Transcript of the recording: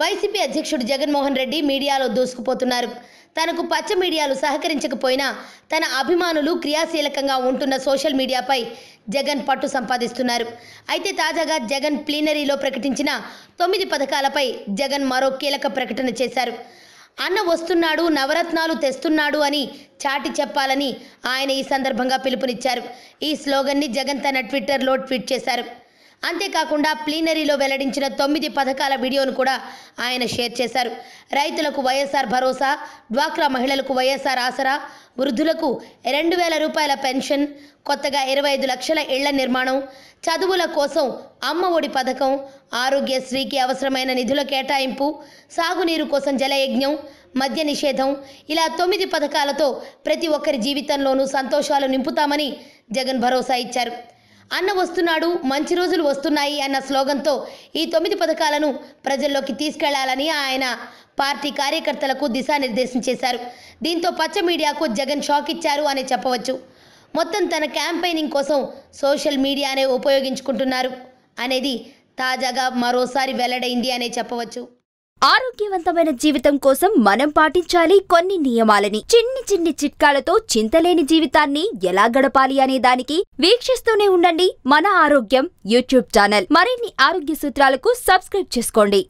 YCP అధ్యక్షుడు జగన్మోహన్ రెడ్డి మీడియాలో దూసుకుపోతున్నారు. తనకు పచ్చ మీడియాలు సహకరించకపోయినా తన అభిమానులు క్రియాశీలకంగా ఉంటున్న సోషల్ మీడియాపై జగన్ పట్టు సంపాదిస్తున్నారు. అయితే తాజాగా జగన్ ప్లీనరీలో ప్రకటించిన 9 పథకాలపై జగన్ మరో కీలక ప్రకటన చేశారు. అన్న వస్తున్నాడు, నవరత్నాలు తెస్తున్నాడు అని చాటి చెప్పాలని ఆయన ఈ సందర్భంగా పిలుపునిచ్చారు. ఈ స్లోగన్ని జగన్ తన ట్విట్టర్లో ట్వీట్ చేశారు. అంతేకాకుండా ప్లీనరీలో వెల్లడించిన 9 పథకాల వీడియోను కూడా ఆయన షేర్ చేశారు. రైతులకు వైఎస్ఆర్ భరోసా, డ్వాక్రా మహిళలకు వైఎస్ఆర్ ఆసరా, వృద్ధులకు 2000 రూపాయల పెన్షన్, కొత్తగా 25 లక్షల ఇళ్ల నిర్మాణం, చదువుల కోసం అమ్మ ఒడి పథకం, ఆరోగ్యశ్రీకి అవసరమైన నిధుల కేటాయింపు, సాగునీరు కోసం జలయజ్ఞం, మద్య నిషేధం, ఇలా 9 పథకాలతో ప్రతి ఒక్కరి జీవితంలోనూ సంతోషాలు నింపుతామని జగన్ భరోసా ఇచ్చారు. అన్న వస్తున్నాడు, మంచి రోజులు వస్తున్నాయి అన్న స్లోగన్తో ఈ 9 పథకాలను ప్రజల్లోకి తీసుకెళ్లాలని ఆయన పార్టీ కార్యకర్తలకు దిశానిర్దేశం చేశారు. దీంతో పచ్చ మీడియాకు జగన్ షాక్ ఇచ్చారు అనే చెప్పవచ్చు. మొత్తం తన క్యాంపెయినింగ్ కోసం సోషల్ మీడియానే ఉపయోగించుకుంటున్నారు అనేది తాజాగా మరోసారి వెల్లడైంది అనే చెప్పవచ్చు. ఆరోగ్యవంతమైన జీవితం కోసం మనం పాటించాలి కొన్ని నియమాలని. చిన్ని చిట్కాలతో చింతలేని జీవితాన్ని ఎలా గడపాలి అనే దానికి వీక్షిస్తూనే ఉండండి మన ఆరోగ్యం యూట్యూబ్ ఛానల్. మరిన్ని ఆరోగ్య సూత్రాలకు సబ్స్క్రైబ్ చేసుకోండి.